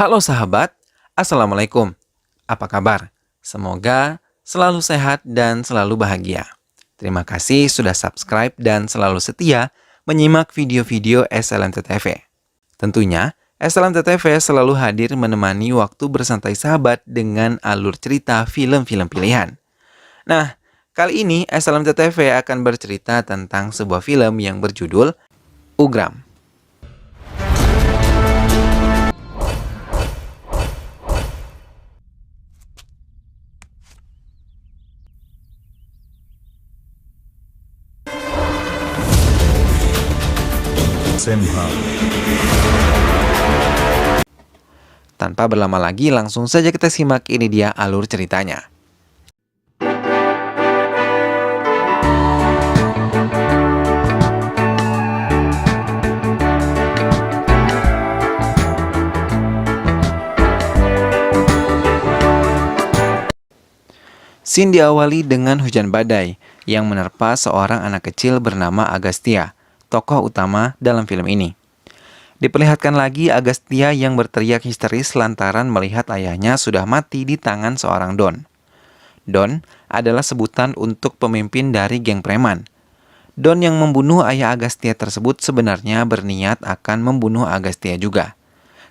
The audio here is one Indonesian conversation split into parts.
Halo sahabat, Assalamualaikum. Apa kabar? Semoga selalu sehat dan selalu bahagia. Terima kasih sudah subscribe dan selalu setia menyimak video-video SLMT TV. Tentunya, SLMT TV selalu hadir menemani waktu bersantai sahabat dengan alur cerita film-film pilihan. Nah, kali ini SLMT TV akan bercerita tentang sebuah film yang berjudul Ugram. Tanpa berlama lagi, langsung saja kita simak, ini dia alur ceritanya. Scene diawali dengan hujan badai yang menerpa seorang anak kecil bernama Agastya, tokoh utama dalam film ini. Diperlihatkan lagi Agastya yang berteriak histeris lantaran melihat ayahnya sudah mati di tangan seorang Don. Don adalah sebutan untuk pemimpin dari geng preman. Don yang membunuh ayah Agastya tersebut sebenarnya berniat akan membunuh Agastya juga.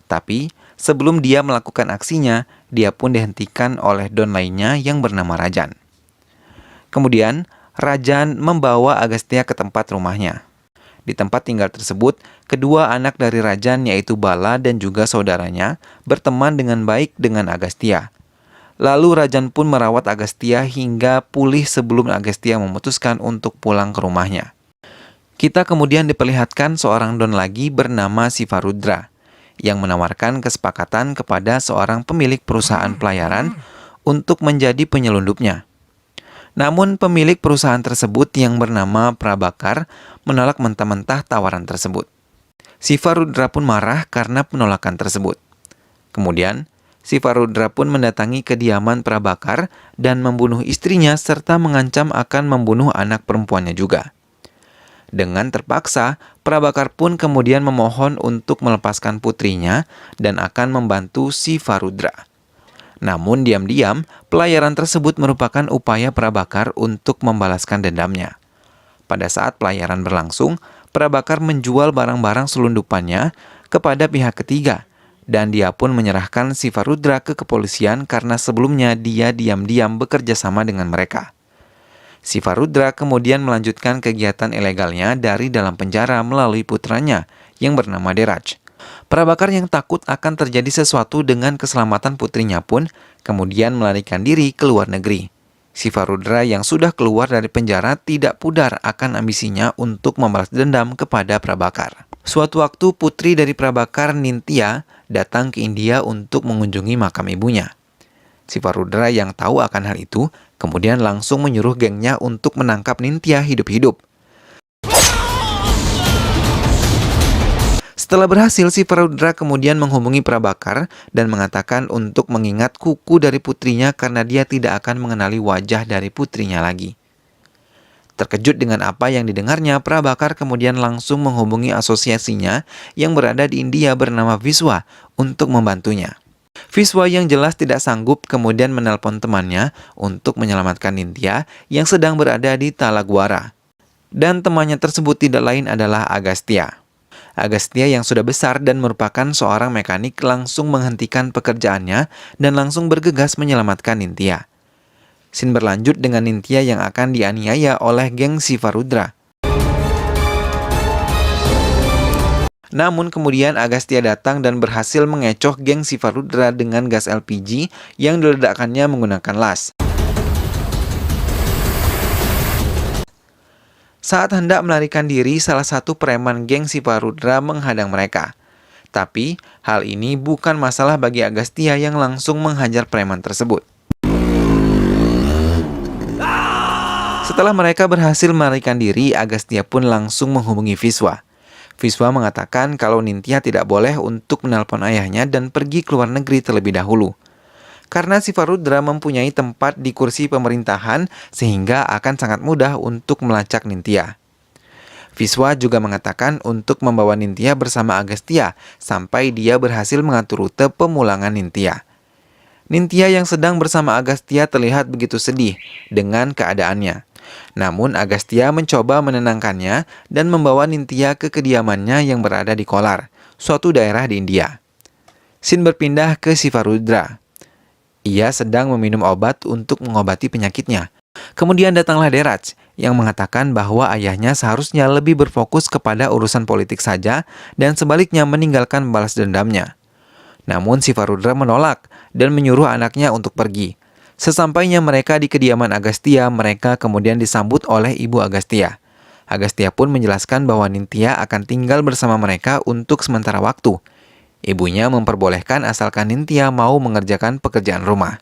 Tapi sebelum dia melakukan aksinya, dia pun dihentikan oleh Don lainnya yang bernama Rajan. Kemudian, Rajan membawa Agastya ke tempat rumahnya. Di tempat tinggal tersebut, kedua anak dari Rajan yaitu Bala dan juga saudaranya berteman dengan baik dengan Agastya. Lalu Rajan pun merawat Agastya hingga pulih sebelum Agastya memutuskan untuk pulang ke rumahnya. Kita kemudian diperlihatkan seorang Don lagi bernama Sivarudra yang menawarkan kesepakatan kepada seorang pemilik perusahaan pelayaran untuk menjadi penyelundupnya. Namun pemilik perusahaan tersebut yang bernama Prabakar menolak mentah-mentah tawaran tersebut. Sivarudra pun marah karena penolakan tersebut. Kemudian, Sivarudra pun mendatangi kediaman Prabakar dan membunuh istrinya serta mengancam akan membunuh anak perempuannya juga. Dengan terpaksa, Prabakar pun kemudian memohon untuk melepaskan putrinya dan akan membantu Sivarudra. Namun diam-diam, pelayaran tersebut merupakan upaya Prabakar untuk membalaskan dendamnya. Pada saat pelayaran berlangsung, Prabakar menjual barang-barang selundupannya kepada pihak ketiga, dan dia pun menyerahkan Sivarudra ke kepolisian karena sebelumnya dia diam-diam bekerja sama dengan mereka. Sivarudra kemudian melanjutkan kegiatan ilegalnya dari dalam penjara melalui putranya yang bernama Deraj. Prabakar yang takut akan terjadi sesuatu dengan keselamatan putrinya pun kemudian melarikan diri ke luar negeri. Sivarudra yang sudah keluar dari penjara tidak pudar akan ambisinya untuk membalas dendam kepada Prabakar. Suatu waktu putri dari Prabakar, Nintya, datang ke India untuk mengunjungi makam ibunya. Sivarudra yang tahu akan hal itu kemudian langsung menyuruh gengnya untuk menangkap Nintya hidup-hidup. Setelah berhasil, Sivarudra kemudian menghubungi Prabakar dan mengatakan untuk mengingat kuku dari putrinya karena dia tidak akan mengenali wajah dari putrinya lagi. Terkejut dengan apa yang didengarnya, Prabakar kemudian langsung menghubungi asosiasinya yang berada di India bernama Viswa untuk membantunya. Viswa yang jelas tidak sanggup kemudian menelpon temannya untuk menyelamatkan Nintya yang sedang berada di Talaguara. Dan temannya tersebut tidak lain adalah Agastya. Agastya yang sudah besar dan merupakan seorang mekanik langsung menghentikan pekerjaannya dan langsung bergegas menyelamatkan Nintya. Scene berlanjut dengan Nintya yang akan dianiaya oleh geng Sivarudra. Namun kemudian Agastya datang dan berhasil mengecoh geng Sivarudra dengan gas LPG yang diledakkannya menggunakan las. Saat hendak melarikan diri, salah satu preman geng Sivarudra menghadang mereka. Tapi, hal ini bukan masalah bagi Agastya yang langsung menghajar preman tersebut. Setelah mereka berhasil melarikan diri, Agastya pun langsung menghubungi Viswa. Viswa mengatakan kalau Nintya tidak boleh untuk menelpon ayahnya dan pergi ke luar negeri terlebih dahulu. Karena Sivarudra mempunyai tempat di kursi pemerintahan sehingga akan sangat mudah untuk melacak Nintya. Viswa juga mengatakan untuk membawa Nintya bersama Agastya sampai dia berhasil mengatur rute pemulangan Nintya. Nintya yang sedang bersama Agastya terlihat begitu sedih dengan keadaannya. Namun Agastya mencoba menenangkannya dan membawa Nintya ke kediamannya yang berada di Kolar, suatu daerah di India. Scene berpindah ke Sivarudra. Ia sedang meminum obat untuk mengobati penyakitnya. Kemudian datanglah Deraj yang mengatakan bahwa ayahnya seharusnya lebih berfokus kepada urusan politik saja dan sebaliknya meninggalkan balas dendamnya. Namun Sivarudra menolak dan menyuruh anaknya untuk pergi. Sesampainya mereka di kediaman Agastya, mereka kemudian disambut oleh ibu Agastya. Agastya pun menjelaskan bahwa Nintya akan tinggal bersama mereka untuk sementara waktu. Ibunya memperbolehkan asalkan Nintya mau mengerjakan pekerjaan rumah.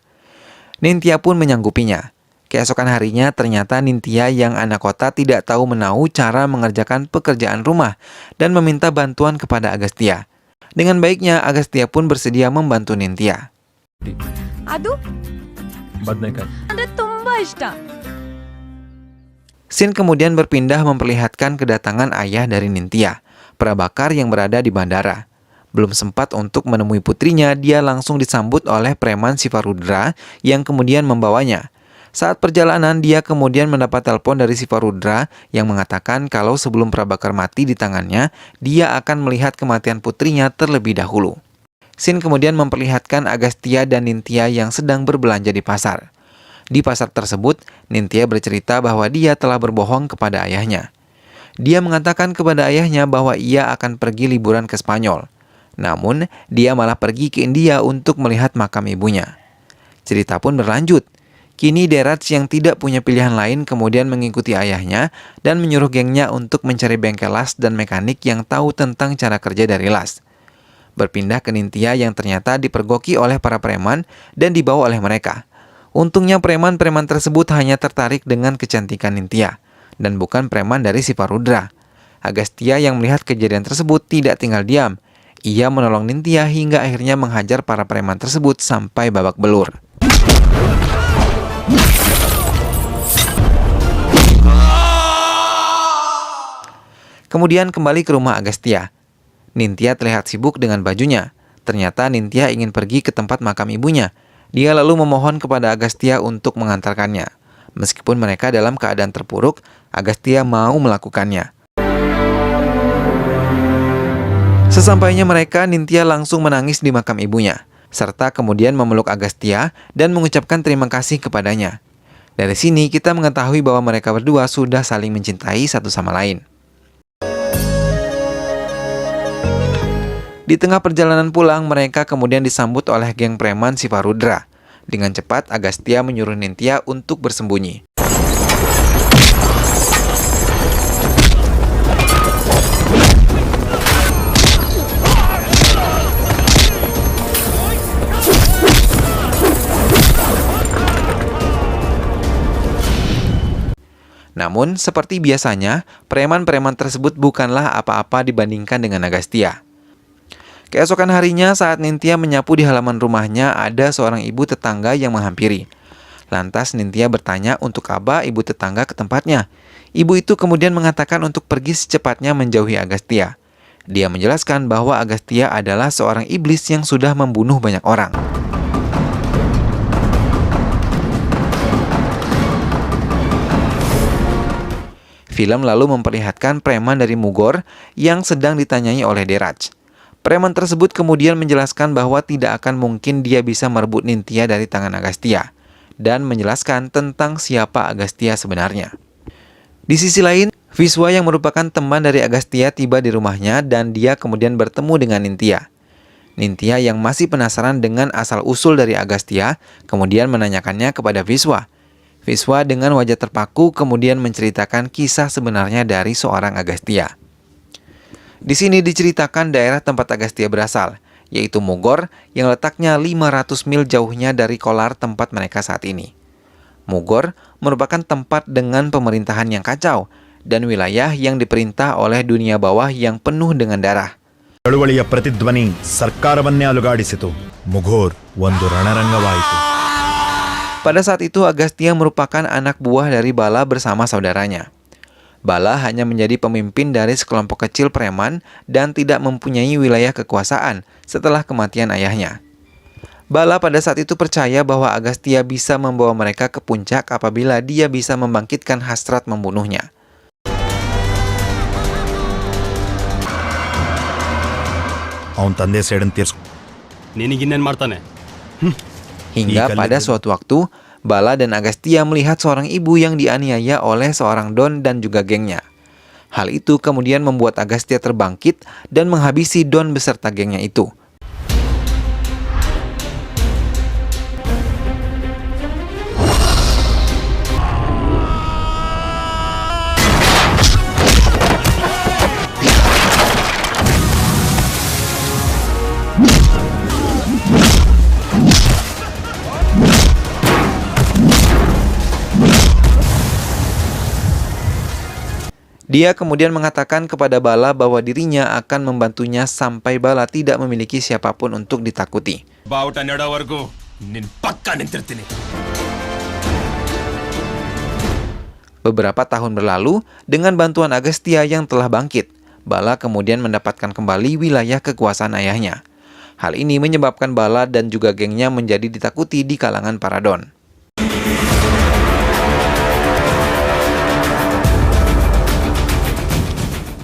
Nintya pun menyanggupinya. Keesokan harinya ternyata Nintya yang anak kota tidak tahu menahu cara mengerjakan pekerjaan rumah dan meminta bantuan kepada Agastya. Dengan baiknya Agastya pun bersedia membantu Nintya. Adu, Anda tumba ishta. Scene kemudian berpindah memperlihatkan kedatangan ayah dari Nintya, Prabakar yang berada di bandara. Belum sempat untuk menemui putrinya, dia langsung disambut oleh preman Sivarudra yang kemudian membawanya. Saat perjalanan, dia kemudian mendapat telepon dari Sivarudra yang mengatakan kalau sebelum Prabakar mati di tangannya, dia akan melihat kematian putrinya terlebih dahulu. Scene kemudian memperlihatkan Agastya dan Nintya yang sedang berbelanja di pasar. Di pasar tersebut, Nintya bercerita bahwa dia telah berbohong kepada ayahnya. Dia mengatakan kepada ayahnya bahwa ia akan pergi liburan ke Spanyol. Namun, dia malah pergi ke India untuk melihat makam ibunya. Cerita pun berlanjut. Kini Deraj yang tidak punya pilihan lain kemudian mengikuti ayahnya dan menyuruh gengnya untuk mencari bengkel las dan mekanik yang tahu tentang cara kerja dari las. Berpindah ke Nintya yang ternyata dipergoki oleh para preman dan dibawa oleh mereka. Untungnya preman-preman tersebut hanya tertarik dengan kecantikan Nintya dan bukan preman dari Sivarudra. Agastya yang melihat kejadian tersebut tidak tinggal diam. Ia menolong Nintya hingga akhirnya menghajar para preman tersebut sampai babak belur. Kemudian kembali ke rumah Agastya. Nintya terlihat sibuk dengan bajunya. Ternyata Nintya ingin pergi ke tempat makam ibunya. Dia lalu memohon kepada Agastya untuk mengantarkannya. Meskipun mereka dalam keadaan terpuruk, Agastya mau melakukannya. Sesampainya mereka, Nintya langsung menangis di makam ibunya, serta kemudian memeluk Agastya dan mengucapkan terima kasih kepadanya. Dari sini kita mengetahui bahwa mereka berdua sudah saling mencintai satu sama lain. Di tengah perjalanan pulang, mereka kemudian disambut oleh geng preman Sivarudra. Dengan cepat, Agastya menyuruh Nintya untuk bersembunyi. Namun, seperti biasanya, preman-preman tersebut bukanlah apa-apa dibandingkan dengan Agastya. Keesokan harinya saat Nintya menyapu di halaman rumahnya, ada seorang ibu tetangga yang menghampiri. Lantas Nintya bertanya untuk apa ibu tetangga ke tempatnya. Ibu itu kemudian mengatakan untuk pergi secepatnya menjauhi Agastya. Dia menjelaskan bahwa Agastya adalah seorang iblis yang sudah membunuh banyak orang. Film lalu memperlihatkan preman dari Mugor yang sedang ditanyai oleh Deraj. Preman tersebut kemudian menjelaskan bahwa tidak akan mungkin dia bisa merebut Nintya dari tangan Agastya dan menjelaskan tentang siapa Agastya sebenarnya. Di sisi lain, Viswa yang merupakan teman dari Agastya tiba di rumahnya dan dia kemudian bertemu dengan Nintya. Nintya yang masih penasaran dengan asal-usul dari Agastya kemudian menanyakannya kepada Viswa. Viswa dengan wajah terpaku kemudian menceritakan kisah sebenarnya dari seorang Agastya. Di sini diceritakan daerah tempat Agastya berasal, yaitu Mugor yang letaknya 500 mil jauhnya dari Kolar tempat mereka saat ini. Mugor merupakan tempat dengan pemerintahan yang kacau dan wilayah yang diperintah oleh dunia bawah yang penuh dengan darah. ಚಳುವಳಿಯ ಪ್ರತಿಧ್ವನಿ ಸರ್ಕಾರವನ್ನೇ ಅಲುಗಾಡಿಸಿತು. ಮುಘೋರ್ ಒಂದು ರಣರಂಗವಾಯಿತು. Pada saat itu Agastya merupakan anak buah dari Bala bersama saudaranya. Bala hanya menjadi pemimpin dari sekelompok kecil preman dan tidak mempunyai wilayah kekuasaan setelah kematian ayahnya. Bala pada saat itu percaya bahwa Agastya bisa membawa mereka ke puncak apabila dia bisa membangkitkan hasrat membunuhnya. ಅವನ ತಂದೆ ಸೇಡನ್ನು ತೀರ್ಸ್ಕೊ ನಿನಗಿನ್ನೇನು ಮಾಡ್ತಾನೆ? Hingga pada suatu waktu, Bala dan Agastya melihat seorang ibu yang dianiaya oleh seorang Don dan juga gengnya. Hal itu kemudian membuat Agastya terbangkit dan menghabisi Don beserta gengnya itu. Dia kemudian mengatakan kepada Bala bahwa dirinya akan membantunya sampai Bala tidak memiliki siapapun untuk ditakuti. ಬಾವುಟ ನೆಡೋವರೆಗೂ ನಿನ್ ಪಕ್ಕ ನಿಂತಿರ್ತೀನಿ. Beberapa tahun berlalu, dengan bantuan Agastya yang telah bangkit, Bala kemudian mendapatkan kembali wilayah kekuasaan ayahnya. Hal ini menyebabkan Bala dan juga gengnya menjadi ditakuti di kalangan para Don.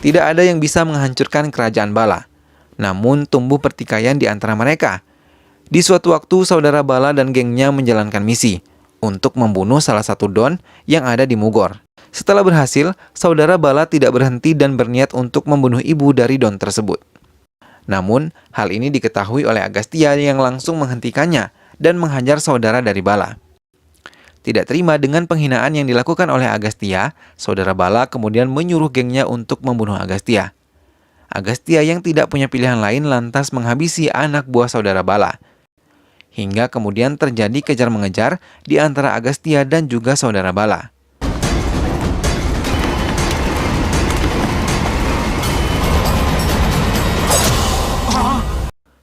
Tidak ada yang bisa menghancurkan kerajaan Bala. Namun tumbuh pertikaian di antara mereka. Di suatu waktu saudara Bala dan gengnya menjalankan misi untuk membunuh salah satu Don yang ada di Mugor. Setelah berhasil, saudara Bala tidak berhenti dan berniat untuk membunuh ibu dari Don tersebut. Namun, hal ini diketahui oleh Agastya yang langsung menghentikannya dan menghajar saudara dari Bala. Tidak terima dengan penghinaan yang dilakukan oleh Agastya, saudara Bala kemudian menyuruh gengnya untuk membunuh Agastya. Agastya yang tidak punya pilihan lain lantas menghabisi anak buah saudara Bala. Hingga kemudian terjadi kejar-mengejar di antara Agastya dan juga saudara Bala.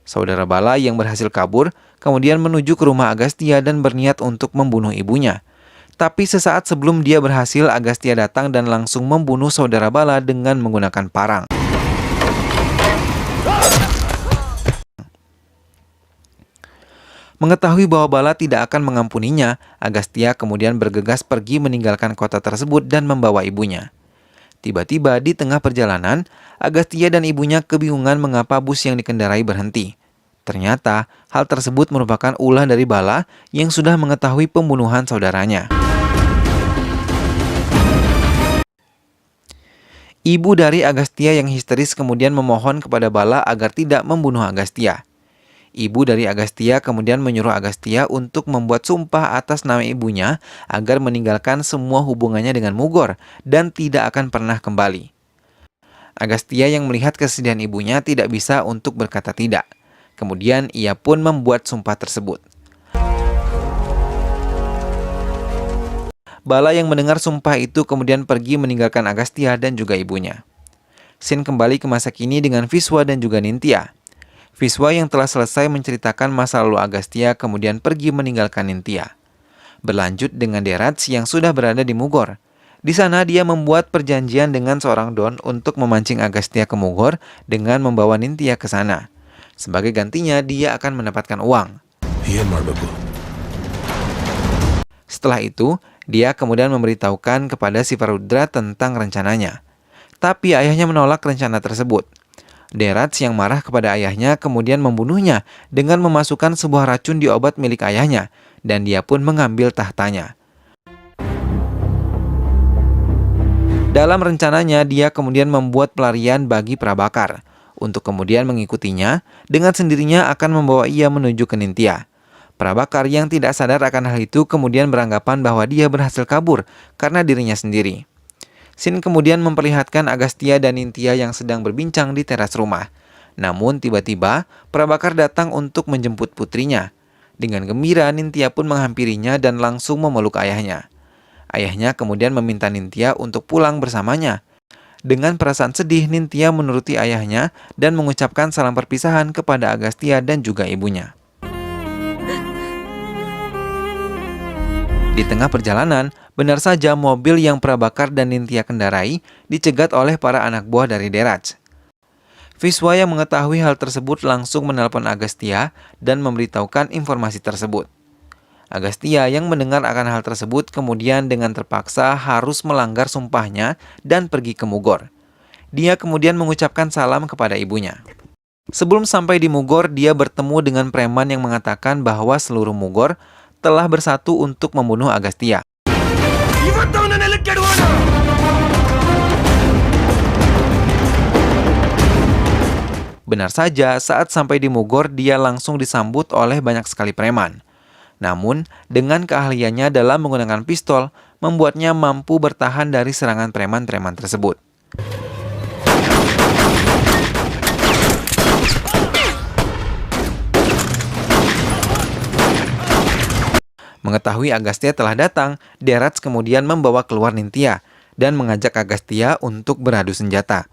Saudara Bala yang berhasil kabur kemudian menuju ke rumah Agastya dan berniat untuk membunuh ibunya. Tapi sesaat sebelum dia berhasil, Agastya datang dan langsung membunuh saudara Bala dengan menggunakan parang. Mengetahui bahwa Bala tidak akan mengampuninya, Agastya kemudian bergegas pergi meninggalkan kota tersebut dan membawa ibunya. Tiba-tiba di tengah perjalanan, Agastya dan ibunya kebingungan mengapa bus yang dikendarai berhenti. Ternyata, hal tersebut merupakan ulah dari Bala yang sudah mengetahui pembunuhan saudaranya. Ibu dari Agastya yang histeris kemudian memohon kepada Bala agar tidak membunuh Agastya. Ibu dari Agastya kemudian menyuruh Agastya untuk membuat sumpah atas nama ibunya agar meninggalkan semua hubungannya dengan Mugor dan tidak akan pernah kembali. Agastya yang melihat kesedihan ibunya tidak bisa untuk berkata tidak. Kemudian ia pun membuat sumpah tersebut. Bala yang mendengar sumpah itu kemudian pergi meninggalkan Agastya dan juga ibunya. Scene kembali ke masa kini dengan Viswa dan juga Nintya. Viswa yang telah selesai menceritakan masa lalu Agastya kemudian pergi meninggalkan Nintya. Berlanjut dengan Derats yang sudah berada di Mugor. Di sana dia membuat perjanjian dengan seorang Don untuk memancing Agastya ke Mugor dengan membawa Nintya ke sana. Sebagai gantinya dia akan mendapatkan uang. Setelah itu, dia kemudian memberitahukan kepada Sivarudra tentang rencananya. Tapi ayahnya menolak rencana tersebut. Derats yang marah kepada ayahnya kemudian membunuhnya dengan memasukkan sebuah racun di obat milik ayahnya, dan dia pun mengambil tahtanya. Dalam rencananya, dia kemudian membuat pelarian bagi Prabakar, untuk kemudian mengikutinya, dengan sendirinya akan membawa ia menuju ke Nintya. Prabakar yang tidak sadar akan hal itu kemudian beranggapan bahwa dia berhasil kabur karena dirinya sendiri. Scene kemudian memperlihatkan Agastya dan Nintya yang sedang berbincang di teras rumah. Namun tiba-tiba Prabakar datang untuk menjemput putrinya. Dengan gembira Nintya pun menghampirinya dan langsung memeluk ayahnya. Ayahnya kemudian meminta Nintya untuk pulang bersamanya. Dengan perasaan sedih, Nintya menuruti ayahnya dan mengucapkan salam perpisahan kepada Agastya dan juga ibunya. Di tengah perjalanan, benar saja mobil yang Prabakar dan Nintya kendarai dicegat oleh para anak buah dari Deraj. Viswa yang mengetahui hal tersebut langsung menelpon Agastya dan memberitahukan informasi tersebut. Agastya yang mendengar akan hal tersebut kemudian dengan terpaksa harus melanggar sumpahnya dan pergi ke Mugor. Dia kemudian mengucapkan salam kepada ibunya. Sebelum sampai di Mugor, dia bertemu dengan preman yang mengatakan bahwa seluruh Mugor telah bersatu untuk membunuh Agastya. Benar saja, saat sampai di Mugor, dia langsung disambut oleh banyak sekali preman. Namun, dengan keahliannya dalam menggunakan pistol, membuatnya mampu bertahan dari serangan preman-preman tersebut. Mengetahui Agastya telah datang, Deraj kemudian membawa keluar Nintya dan mengajak Agastya untuk beradu senjata.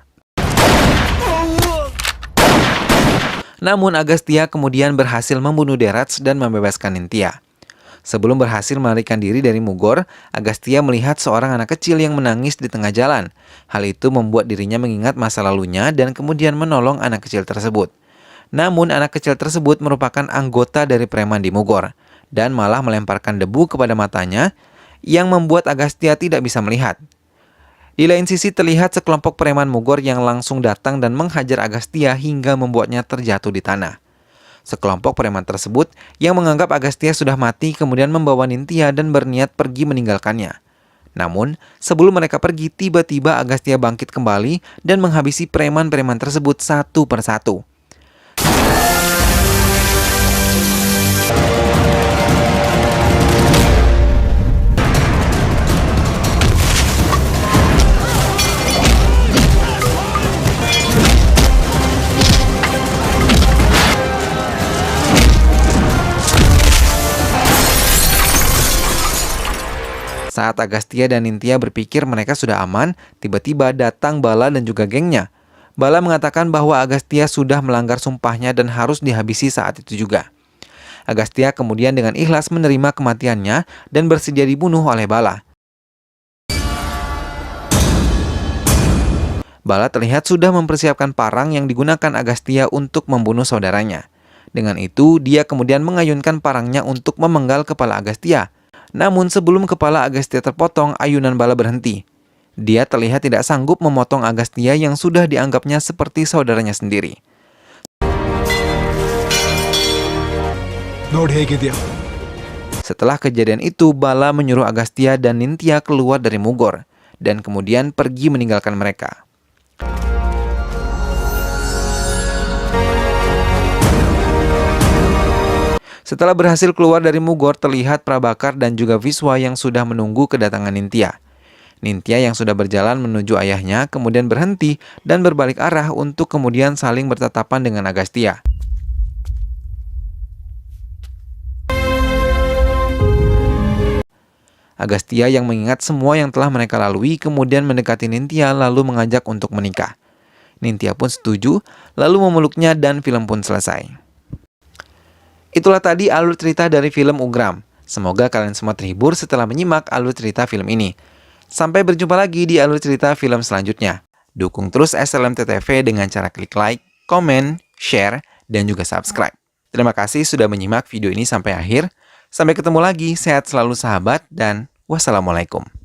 Namun Agastya kemudian berhasil membunuh Deraj dan membebaskan Nintya. Sebelum berhasil melarikan diri dari Mugor, Agastya melihat seorang anak kecil yang menangis di tengah jalan. Hal itu membuat dirinya mengingat masa lalunya dan kemudian menolong anak kecil tersebut. Namun anak kecil tersebut merupakan anggota dari preman di Mugor dan malah melemparkan debu kepada matanya yang membuat Agastya tidak bisa melihat. Di lain sisi terlihat sekelompok preman Mugor yang langsung datang dan menghajar Agastya hingga membuatnya terjatuh di tanah. Sekelompok preman tersebut yang menganggap Agastya sudah mati kemudian membawa Nintya dan berniat pergi meninggalkannya. Namun, sebelum mereka pergi, tiba-tiba Agastya bangkit kembali dan menghabisi preman-preman tersebut satu persatu. Saat Agastya dan Nintya berpikir mereka sudah aman, tiba-tiba datang Bala dan juga gengnya. Bala mengatakan bahwa Agastya sudah melanggar sumpahnya dan harus dihabisi saat itu juga. Agastya kemudian dengan ikhlas menerima kematiannya dan bersedia dibunuh oleh Bala. Bala terlihat sudah mempersiapkan parang yang digunakan Agastya untuk membunuh saudaranya. Dengan itu, dia kemudian mengayunkan parangnya untuk memenggal kepala Agastya. Namun sebelum kepala Agastya terpotong, ayunan Bala berhenti. Dia terlihat tidak sanggup memotong Agastya yang sudah dianggapnya seperti saudaranya sendiri. Setelah kejadian itu, Bala menyuruh Agastya dan Nintya keluar dari Mugor dan kemudian pergi meninggalkan mereka. Setelah berhasil keluar dari Mugor, terlihat Prabakar dan juga Viswa yang sudah menunggu kedatangan Nintya. Nintya yang sudah berjalan menuju ayahnya kemudian berhenti dan berbalik arah untuk kemudian saling bertatapan dengan Agastya. Agastya yang mengingat semua yang telah mereka lalui kemudian mendekati Nintya lalu mengajak untuk menikah. Nintya pun setuju, lalu memeluknya dan film pun selesai. Itulah tadi alur cerita dari film Ugram. Semoga kalian semua terhibur setelah menyimak alur cerita film ini. Sampai berjumpa lagi di alur cerita film selanjutnya. Dukung terus SLMT TV dengan cara klik like, komen, share, dan juga subscribe. Terima kasih sudah menyimak video ini sampai akhir. Sampai ketemu lagi, sehat selalu sahabat, dan wassalamualaikum.